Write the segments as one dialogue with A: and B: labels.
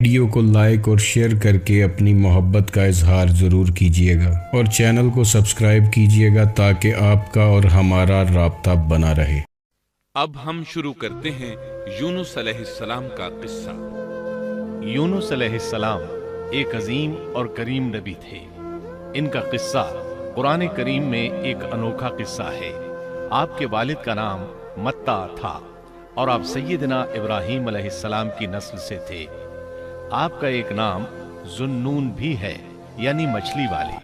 A: Video کو like اور share کر کے اپنی محبت کا اظہار ضرور کیجیے گا اور چینل کو سبسکرائب کیجیے گا تاکہ آپ کا اور ہمارا رابطہ بنا رہے۔
B: اب ہم شروع کرتے ہیں یونس علیہ السلام کا قصہ۔
C: یونس علیہ السلام ایک عظیم اور کریم نبی تھے۔ ان کا قصہ قرآن کریم میں ایک انوکھا قصہ ہے۔ آپ کے والد کا نام متّا تھا اور آپ سیدنا ابراہیم علیہ السلام کی نسل سے تھے۔ آپ کا ایک نام ذُو-النُّون بھی ہے، یعنی مچھلی والے۔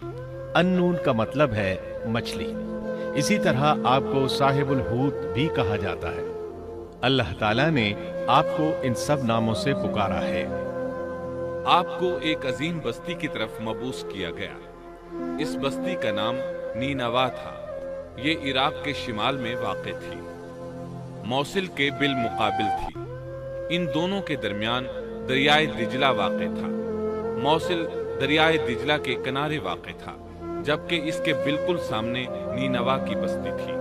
C: ان-نون کا مطلب ہے مچھلی۔ اسی طرح آپ کو صاحب الحوت بھی کہا جاتا ہے۔ اللہ تعالیٰ نے آپ کو ان سب ناموں سے پکارا ہے۔
B: آپ کو ایک عظیم بستی کی طرف مبعوث کیا گیا۔ اس بستی کا نام نینوا تھا۔ یہ عراق کے شمال میں واقع تھی، موصل کے بالمقابل تھی۔ ان دونوں کے درمیان دریائے دجلہ واقع تھا۔ موصل دریائے دجلہ کے کنارے واقع تھا، جبکہ اس کے بالکل سامنے نینوا کی بستی تھی۔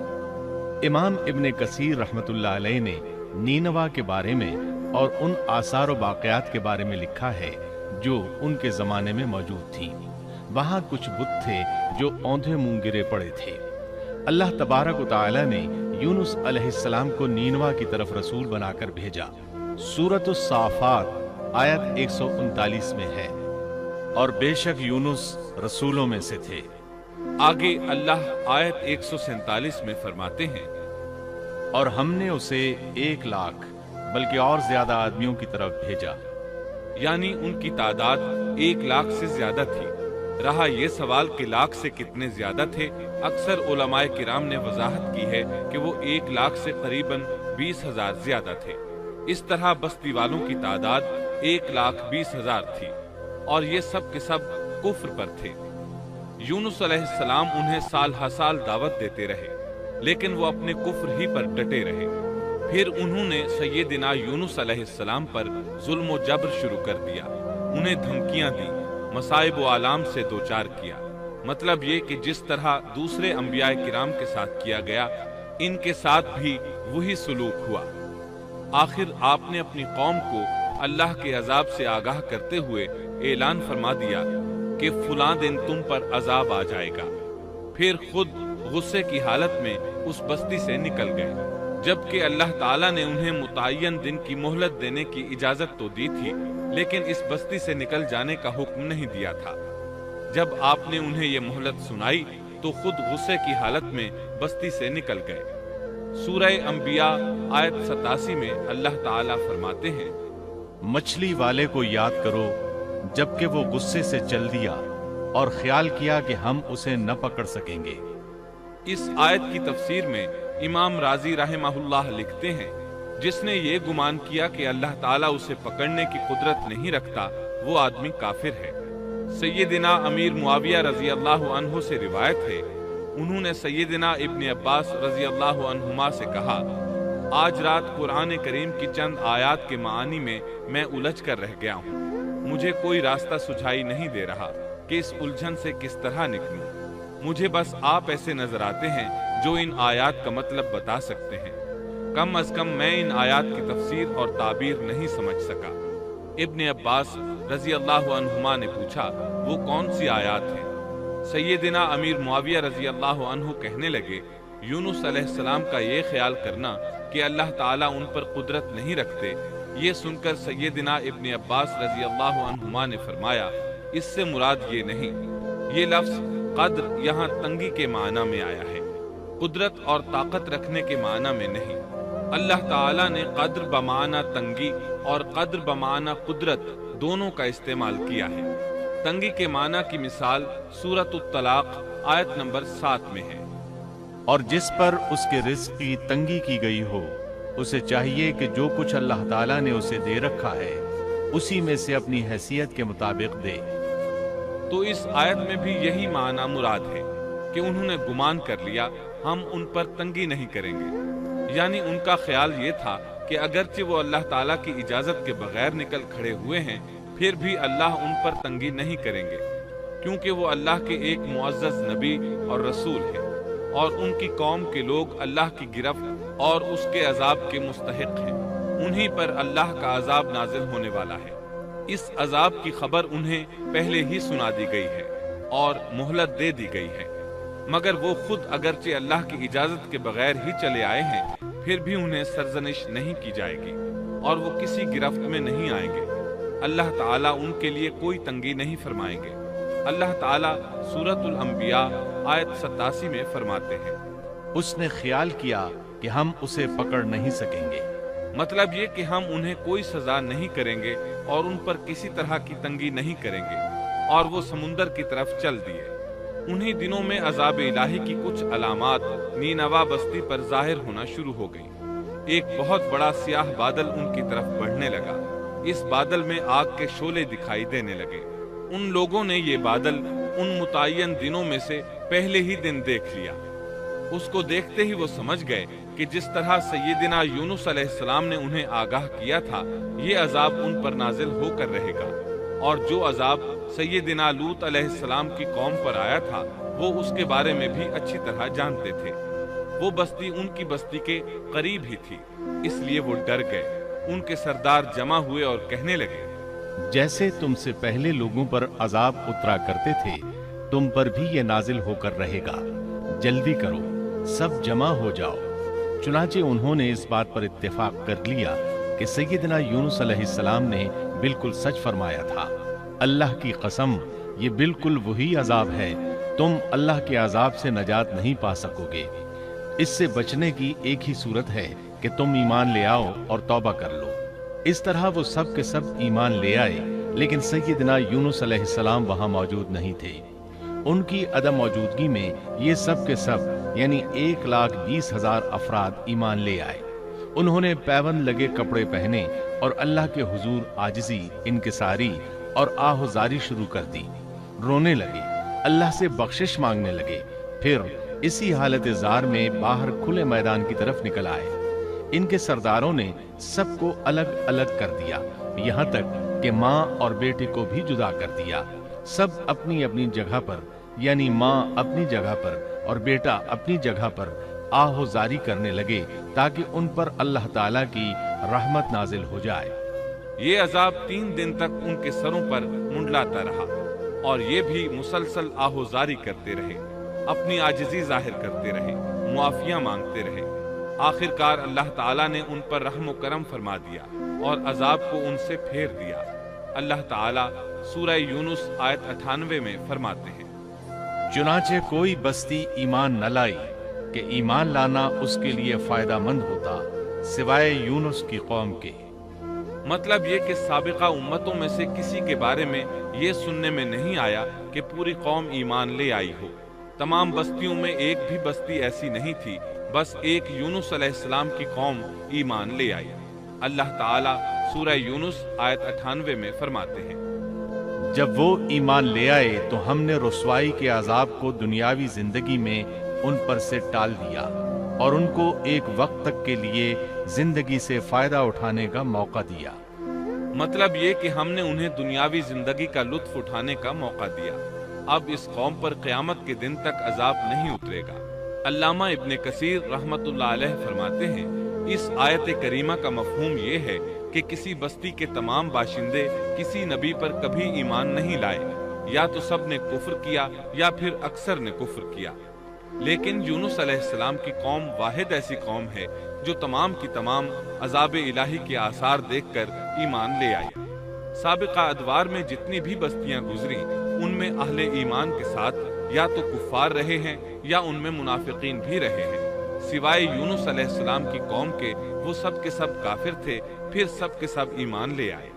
C: امام ابن کثیر رحمۃ اللہ علیہ نے نینوا کے بارے میں اور ان آثار و باقیات کے بارے میں لکھا ہے جو ان کے زمانے میں موجود تھی۔ وہاں کچھ بت تھے جو اوندھے منہ گرے پڑے تھے۔ اللہ تبارک و تعالی نے یونس علیہ السلام کو نینوا کی طرف رسول بنا کر بھیجا۔ سورۃ الصافات آیت 139 میں ہے، اور بے شک یونس رسولوں میں سے تھے۔
B: آگے اللہ آیت 147 میں فرماتے ہیں،
C: اور ہم نے اسے 1,00,000 بلکہ اور زیادہ آدمیوں کی طرف بھیجا۔
B: یعنی ان کی تعداد 1,00,000 سے زیادہ تھی۔ رہا یہ سوال کہ لاکھ سے کتنے زیادہ تھے، اکثر علماء کرام نے وضاحت کی ہے کہ وہ 1,00,000 سے قریباً 20,000 زیادہ تھے۔ اس طرح بستی والوں کی تعداد 1,20,000 تھی، اور یہ سب کے سب کفر پر تھے۔ یونس علیہ السلام انہیں سال ہر سال دعوت دیتے رہے، لیکن وہ اپنے کفر ہی پر ڈٹے رہے۔ پھر انہوں نے سیدنا یونس علیہ السلام پر ظلم و جبر شروع کر دیا، انہیں دھمکیاں دی، مصائب و آلام سے دوچار کیا۔ مطلب یہ کہ جس طرح دوسرے انبیاء کرام کے ساتھ کیا گیا، ان کے ساتھ بھی وہی سلوک ہوا۔ آخر آپ نے اپنی قوم کو اللہ کے عذاب سے آگاہ کرتے ہوئے اعلان فرما دیا کہ فلاں دن تم پر عذاب آ جائے گا۔ پھر خود غصے کی حالت میں اس بستی سے نکل گئے، جبکہ اللہ تعالیٰ نے انہیں متعین دن کی مہلت دینے کی اجازت تو دی تھی، لیکن اس بستی سے نکل جانے کا حکم نہیں دیا تھا۔ جب آپ نے انہیں یہ مہلت سنائی تو خود غصے کی حالت میں بستی سے نکل گئے۔ سورہ انبیاء آیت 87 میں اللہ تعالیٰ فرماتے ہیں،
C: مچھلی والے کو یاد کرو جبکہ وہ غصے سے چل دیا اور خیال کیا کہ ہم اسے نہ پکڑ سکیں گے۔
B: اس آیت کی تفسیر میں امام رازی رحمہ اللہ لکھتے ہیں، جس نے یہ گمان کیا کہ اللہ تعالیٰ اسے پکڑنے کی قدرت نہیں رکھتا، وہ آدمی کافر ہے۔ سیدنا امیر معاویہ رضی اللہ عنہ سے روایت ہے، انہوں نے سیدنا ابن عباس رضی اللہ عنہما سے کہا، آج رات قرآن کریم کی چند آیات کے معانی میں الجھ کر رہ گیا ہوں۔ مجھے کوئی راستہ سجھائی نہیں دے رہا کہ اس الجھن سے کس طرح نکلوں۔ مجھے بس آپ ایسے نظر آتے ہیں جو ان آیات کا مطلب بتا سکتے ہیں۔ کم از کم میں ان آیات کی تفسیر اور تعبیر نہیں سمجھ سکا۔ ابن عباس رضی اللہ عنہما نے پوچھا، وہ کون سی آیات ہیں؟ سیدنا امیر معاویہ رضی اللہ عنہ کہنے لگے، یونس علیہ السلام کا یہ خیال کرنا کہ اللہ تعالیٰ ان پر قدرت نہیں رکھتے۔ یہ سن کر سیدنا ابن عباس رضی اللہ عنہما نے فرمایا، اس سے مراد یہ نہیں۔ یہ لفظ قدر یہاں تنگی کے معنی میں آیا ہے، قدرت اور طاقت رکھنے کے معنی میں نہیں۔ اللہ تعالیٰ نے قدر بمعنی تنگی اور قدر بمعنی قدرت دونوں کا استعمال کیا ہے۔ تنگی کے معنی کی مثال سورۃ الطلاق آیت نمبر 7 میں ہے،
C: اور جس پر اس کے رزق کی تنگی کی گئی ہو، اسے چاہیے کہ جو کچھ اللہ تعالیٰ نے اسے دے رکھا ہے اسی میں سے اپنی حیثیت کے مطابق دے۔
B: تو اس آیت میں بھی یہی معنی مراد ہے کہ انہوں نے گمان کر لیا ہم ان پر تنگی نہیں کریں گے، یعنی ان کا خیال یہ تھا کہ اگرچہ وہ اللہ تعالیٰ کی اجازت کے بغیر نکل کھڑے ہوئے ہیں، پھر بھی اللہ ان پر تنگی نہیں کریں گے، کیونکہ وہ اللہ کے ایک معزز نبی اور رسول ہیں، اور ان کی قوم کے لوگ اللہ کی گرفت اور اس کے عذاب کے مستحق ہیں۔ انہی پر اللہ کا عذاب نازل ہونے والا ہے۔ اس عذاب کی خبر انہیں پہلے ہی سنا دی گئی ہے اور مہلت دے دی گئی ہے، مگر وہ خود اگرچہ اللہ کی اجازت کے بغیر ہی چلے آئے ہیں، پھر بھی انہیں سرزنش نہیں کی جائے گی اور وہ کسی گرفت میں نہیں آئیں گے۔ اللہ تعالیٰ ان کے لیے کوئی تنگی نہیں فرمائیں گے۔ اللہ تعالیٰ سورۃ الانبیاء آیت 87 میں فرماتے ہیں،
C: اس نے خیال کیا کہ ہم اسے پکڑ نہیں سکیں گے۔
B: مطلب یہ کہ ہم انہیں کوئی سزا نہیں کریں گے اور ان پر کسی طرح کی تنگی نہیں کریں گے، اور وہ سمندر کی طرف چل دیے۔ انہی دنوں میں عذاب الہی کی کچھ علامات نینوا بستی پر ظاہر ہونا شروع ہو گئی۔ ایک بہت بڑا سیاہ بادل ان کی طرف بڑھنے لگا۔ اس بادل میں آگ کے شعلے دکھائی دینے لگے۔ ان لوگوں نے یہ بادل ان متعین دنوں میں سے پہلے ہی دن دیکھ لیا۔ اس کو دیکھتے ہی وہ سمجھ گئے کہ جس طرح سیدنا یونس علیہ السلام نے انہیں آگاہ کیا تھا، یہ عذاب ان پر نازل ہو کر رہے گا، اور جو عذاب سیدنا لوط علیہ السلام کی قوم پر آیا تھا وہ اس کے بارے میں بھی اچھی طرح جانتے تھے۔ وہ بستی ان کی بستی کے قریب ہی تھی، اس لیے وہ ڈر گئے۔ ان کے سردار جمع ہوئے اور کہنے لگے،
C: جیسے تم سے پہلے لوگوں پر عذاب اترا کرتے تھے، تم پر بھی یہ نازل ہو کر رہے گا۔ جلدی کرو، سب جمع ہو جاؤ۔ چنانچہ انہوں نے اس بات پر اتفاق کر لیا کہ سیدنا یونس علیہ السلام نے بالکل سچ فرمایا تھا۔ اللہ کی قسم، یہ بالکل وہی عذاب ہے، تم اللہ کے عذاب سے نجات نہیں پا سکو گے۔ اس سے بچنے کی ایک ہی صورت ہے کہ تم ایمان لے آؤ اور توبہ کر لو۔ اس طرح وہ سب کے سب ایمان لے آئے، لیکن سیدنا یونس علیہ السلام وہاں موجود نہیں تھے۔ ان کی عدم موجودگی میں یہ سب کے سب یعنی 1,20,000 افراد ایمان لے آئے۔ انہوں نے پیوند لگے کپڑے پہنے اور اللہ کے حضور عاجزی، انکساری اور آہوزاری شروع کر دی۔ رونے لگے، اللہ سے بخشش مانگنے لگے، پھر اسی حالت زار میں باہر کھلے میدان کی طرف نکل آئے۔ ان کے سرداروں نے سب کو الگ الگ کر دیا، یہاں تک کہ ماں اور بیٹے کو بھی جدا کر دیا۔ سب اپنی اپنی جگہ پر، یعنی ماں اپنی جگہ پر اور بیٹا اپنی جگہ پر آہوزاری کرنے لگے تاکہ ان پر اللہ تعالیٰ کی رحمت نازل ہو جائے۔
B: یہ عذاب 3 دن تک ان کے سروں پر منڈلاتا رہا، اور یہ بھی مسلسل آہوزاری کرتے رہے، اپنی عاجزی ظاہر کرتے رہے، معافیاں مانگتے رہے۔ آخرکار اللہ تعالیٰ نے ان پر رحم و کرم فرما دیا اور عذاب کو ان سے پھیر دیا۔ اللہ تعالیٰ سورہ یونس آیت 98 میں فرماتے ہیں،
C: چنانچہ کوئی بستی ایمان نہ لائی کہ ایمان لانا اس کے لیے فائدہ مند ہوتا، سوائے یونس کی قوم کے۔
B: مطلب یہ کہ سابقہ امتوں میں سے کسی کے بارے میں یہ سننے میں نہیں آیا کہ پوری قوم ایمان لے آئی ہو۔ تمام بستیوں میں ایک بھی بستی ایسی نہیں تھی، بس ایک یونس علیہ السلام کی قوم ایمان لے آئی۔ اللہ تعالیٰ سورہ یونس آیت 98 میں فرماتے ہیں،
C: جب وہ ایمان لے آئے تو ہم نے رسوائی کے عذاب کو دنیاوی زندگی میں ان پر سے ٹال دیا اور ان کو ایک وقت تک کے لیے زندگی سے فائدہ اٹھانے کا موقع دیا۔
B: مطلب یہ کہ ہم نے انہیں دنیاوی زندگی کا لطف اٹھانے کا موقع دیا۔ اب اس قوم پر قیامت کے دن تک عذاب نہیں اترے گا۔ علامہ ابن کثیر رحمت اللہ علیہ فرماتے ہیں، اس آیت کریمہ کا مفہوم یہ ہے کہ کسی بستی کے تمام باشندے کسی نبی پر کبھی ایمان نہیں لائے، یا تو سب نے کفر کیا یا پھر اکثر نے کفر کیا۔ لیکن یونس علیہ السلام کی قوم واحد ایسی قوم ہے جو تمام کی تمام عذاب الہی کے آثار دیکھ کر ایمان لے آئی۔ سابقہ ادوار میں جتنی بھی بستیاں گزری، ان میں اہل ایمان کے ساتھ یا تو کفار رہے ہیں یا ان میں منافقین بھی رہے ہیں۔ سوائے یونس علیہ السلام کی قوم کے وہ سب کے سب کافر تھے، پھر سب کے سب ایمان لے آئے۔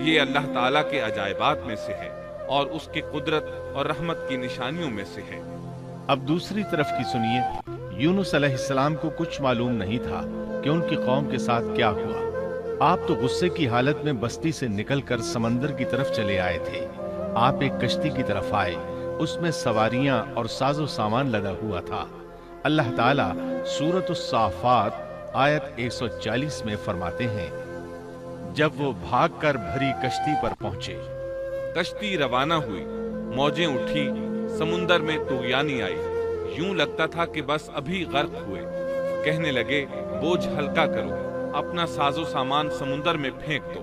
B: یہ اللہ تعالیٰ کے عجائبات میں سے ہے اور اس کی قدرت اور رحمت کی نشانیوں میں سے ہے۔
C: اب دوسری طرف کی سنیے، یونس علیہ السلام کو کچھ معلوم نہیں تھا کہ ان کی قوم کے ساتھ کیا ہوا۔ آپ تو غصے کی حالت میں بستی سے نکل کر سمندر کی طرف چلے آئے تھے۔ آپ ایک کشتی کی طرف آئے، اس میں سواریاں اور ساز و سامان لدا ہوا تھا۔ اللہ تعالیٰ سورۃ الصافات آیت 140 میں فرماتے ہیں، جب وہ بھاگ کر بھری کشتی پر پہنچے،
B: کشتی روانہ ہوئی، موجیں اٹھی، سمندر میں طغیانی آئی، یوں لگتا تھا کہ بس ابھی غرق ہوئے۔ کہنے لگے، بوجھ ہلکا کرو، اپنا ساز و سامان سمندر میں پھینک دو۔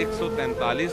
B: 143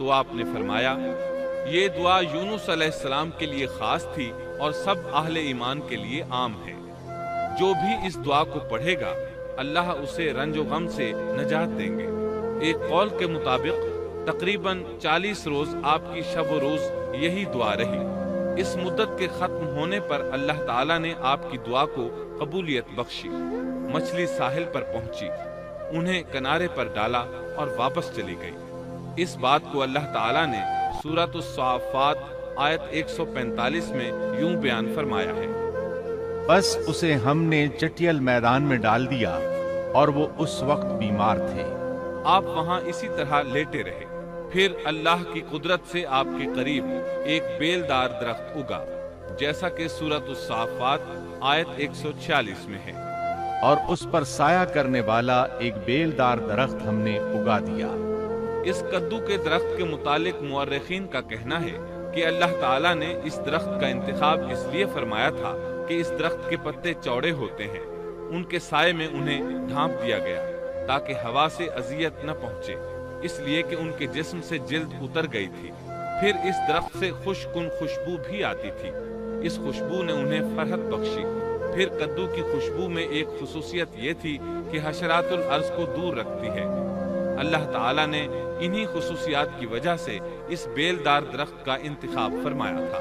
B: تو آپ نے فرمایا یہ دعا یونس علیہ السلام کے لیے خاص تھی اور سب اہل ایمان کے لیے عام ہے۔ جو بھی اس دعا کو پڑھے گا اللہ اسے رنج و غم سے نجات دیں گے۔ ایک قول کے مطابق تقریباً 40 روز آپ کی شب و روز یہی دعا رہی۔ اس مدت کے ختم ہونے پر اللہ تعالیٰ نے آپ کی دعا کو قبولیت بخشی۔ مچھلی ساحل پر پہنچی، انہیں کنارے پر ڈالا اور واپس چلی گئی۔ اس بات کو اللہ تعالیٰ نے سورۃ الصافات آیت 145 میں یوں بیان فرمایا ہے،
C: بس اسے ہم نے چٹیل میدان میں ڈال دیا اور وہ اس وقت بیمار تھے۔
B: آپ وہاں اسی طرح لیٹے رہے، پھر اللہ کی قدرت سے آپ کے قریب ایک بیل دار درخت اگا، جیسا کہ سورۃ الصافات آیت 146 میں ہے،
C: اور اس پر سایہ کرنے والا ایک بیل دار درخت ہم نے اگا دیا۔
B: اس کدو کے درخت کے متعلق مورخین کا کہنا ہے کہ اللہ تعالیٰ نے اس درخت کا انتخاب اس لیے فرمایا تھا کہ اس درخت کے پتے چوڑے ہوتے ہیں، ان کے سائے میں انہیں ڈھانپ دیا گیا تاکہ ہوا سے اذیت نہ پہنچے، اس لیے کہ ان کے جسم سے جلد اتر گئی تھی۔ پھر اس درخت سے خوشکن خوشبو بھی آتی تھی، اس خوشبو نے انہیں فرحت بخشی۔ پھر کدو کی خوشبو میں ایک خصوصیت یہ تھی کہ حشرات الارض کو دور رکھتی ہے۔ اللہ تعالیٰ نے انہی خصوصیات کی وجہ سے اس بیل دار درخت کا انتخاب فرمایا تھا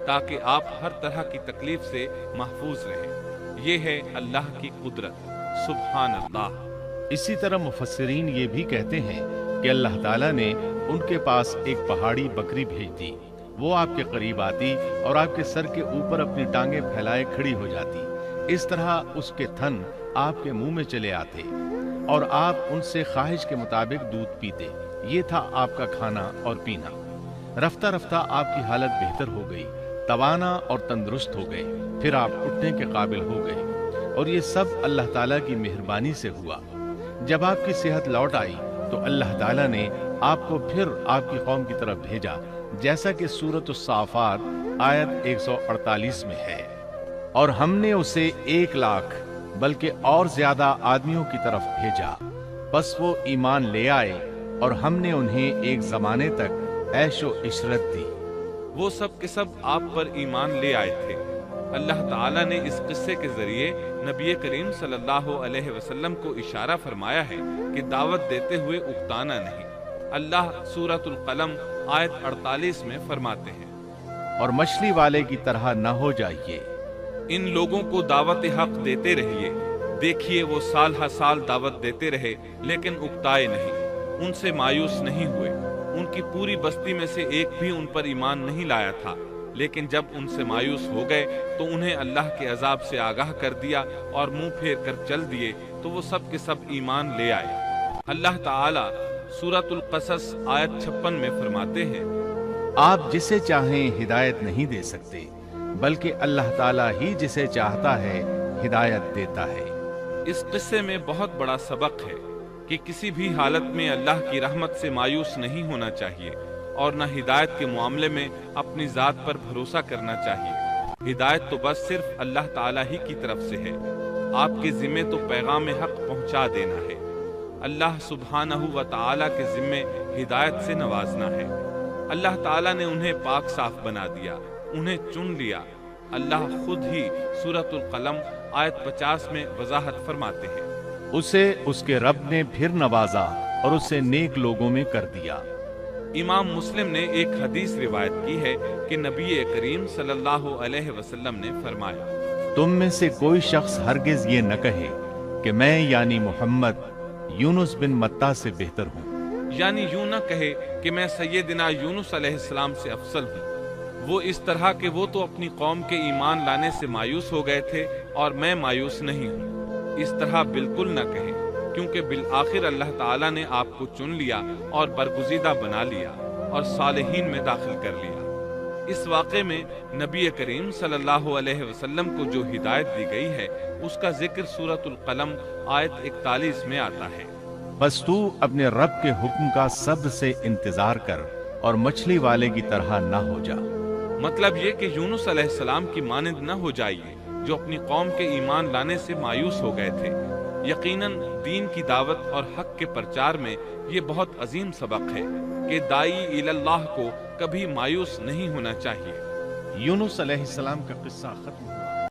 B: تاکہ آپ ہر طرح کی تکلیف سے محفوظ رہیں۔ یہ ہے اللہ کی قدرت، سبحان اللہ۔
C: اسی طرح مفسرین یہ بھی کہتے ہیں کہ اللہ تعالیٰ نے ان کے پاس ایک پہاڑی بکری بھیج دی، وہ آپ کے قریب آتی اور آپ کے سر کے اوپر اپنی ٹانگیں پھیلائے کھڑی ہو جاتی۔ اس طرح اس کے تھن آپ کے منہ میں چلے آتے اور آپ ان سے خواہش کے مطابق دودھ پیتے۔ یہ تھا آپ کا کھانا اور پینا۔ رفتہ رفتہ آپ کی حالت بہتر ہو گئی، توانا اور تندرست ہو گئے، پھر آپ اٹھنے کے قابل ہو گئے، اور یہ سب اللہ تعالیٰ کی مہربانی سے ہوا۔ جب آپ کی صحت لوٹ آئی تو اللہ تعالیٰ نے آپ کو پھر آپ کی قوم کی طرف بھیجا، جیسا کہ سورۃ الصافات آیت 148 میں ہے، اور ہم نے اسے 1,00,000 بلکہ اور زیادہ آدمیوں کی طرف بھیجا، بس وہ ایمان لے آئے اور ہم نے انہیں ایک زمانے تک عیش و عشرت دی۔
B: وہ سب کے سب آپ پر ایمان لے آئے تھے۔ اللہ تعالیٰ نے اس قصے کے ذریعے نبی کریم صلی اللہ علیہ وسلم کو اشارہ فرمایا ہے کہ دعوت دیتے ہوئے اکتانا نہیں۔ اللہ سورۃ القلم آیت 48 میں فرماتے ہیں،
C: اور مچھلی والے کی طرح نہ ہو جائیے۔
B: ان لوگوں کو دعوت حق دیتے رہیے، دیکھیے وہ سال ہر سال دعوت دیتے رہے لیکن اکتائے نہیں، ان سے مایوس نہیں ہوئے۔ ان کی پوری بستی میں سے ایک بھی ان پر ایمان نہیں لایا تھا، لیکن جب ان سے مایوس ہو گئے تو انہیں اللہ کے عذاب سے آگاہ کر دیا اور منہ پھیر کر چل دیے تو وہ سب کے سب ایمان لے آئے۔ اللہ تعالیٰ سورۃ القصص آیت 56 میں فرماتے ہیں،
C: آپ جسے چاہیں ہدایت نہیں دے سکتے، بلکہ اللہ تعالیٰ ہی جسے چاہتا ہے ہدایت دیتا ہے۔
B: اس قصے میں بہت بڑا سبق ہے کہ کسی بھی حالت میں اللہ کی رحمت سے مایوس نہیں ہونا چاہیے اور نہ ہدایت کے معاملے میں اپنی ذات پر بھروسہ کرنا چاہیے۔ ہدایت تو بس صرف اللہ تعالیٰ ہی کی طرف سے ہے، آپ کے ذمے تو پیغام حق پہنچا دینا ہے۔ اللہ سبحانہ و تعالیٰ کے ذمے ہدایت سے نوازنا ہے۔ اللہ تعالیٰ نے انہیں پاک صاف بنا دیا، انہیں چن لیا۔ اللہ خود ہی سورۃ القلم آیت 50 میں وضاحت فرماتے ہیں،
C: اسے اس کے رب نے پھر نوازا اور اسے نیک لوگوں میں کر دیا۔
B: امام مسلم نے ایک حدیث روایت کی ہے کہ نبی کریم صلی اللہ علیہ وسلم نے فرمایا،
C: تم میں سے کوئی شخص ہرگز یہ نہ کہے کہ میں یعنی محمد یونس بن متیٰ سے بہتر ہوں،
B: یعنی یوں نہ کہے کہ میں سیدنا یونس علیہ السلام سے افضل ہوں، وہ اس طرح کہ وہ تو اپنی قوم کے ایمان لانے سے مایوس ہو گئے تھے اور میں مایوس نہیں ہوں۔ اس طرح بالکل نہ کہیں، کیونکہ بالآخر اللہ تعالیٰ نے آپ کو چن لیا اور برگزیدہ بنا لیا اور صالحین میں داخل کر لیا۔ اس واقعے میں نبی کریم صلی اللہ علیہ وسلم کو جو ہدایت دی گئی ہے اس کا ذکر سورۃ القلم آیت 41 میں آتا ہے،
C: بس تو اپنے رب کے حکم کا صبر سے انتظار کر اور مچھلی والے کی طرح نہ ہو جا۔
B: مطلب یہ کہ یونس علیہ السلام کی مانند نہ ہو جائیے جو اپنی قوم کے ایمان لانے سے مایوس ہو گئے تھے۔ یقیناً دین کی دعوت اور حق کے پرچار میں یہ بہت عظیم سبق ہے۔ کہ دائی اللہ کو کبھی مایوس نہیں ہونا چاہیے۔
C: یونس علیہ السلام کا قصہ ختم ہوا۔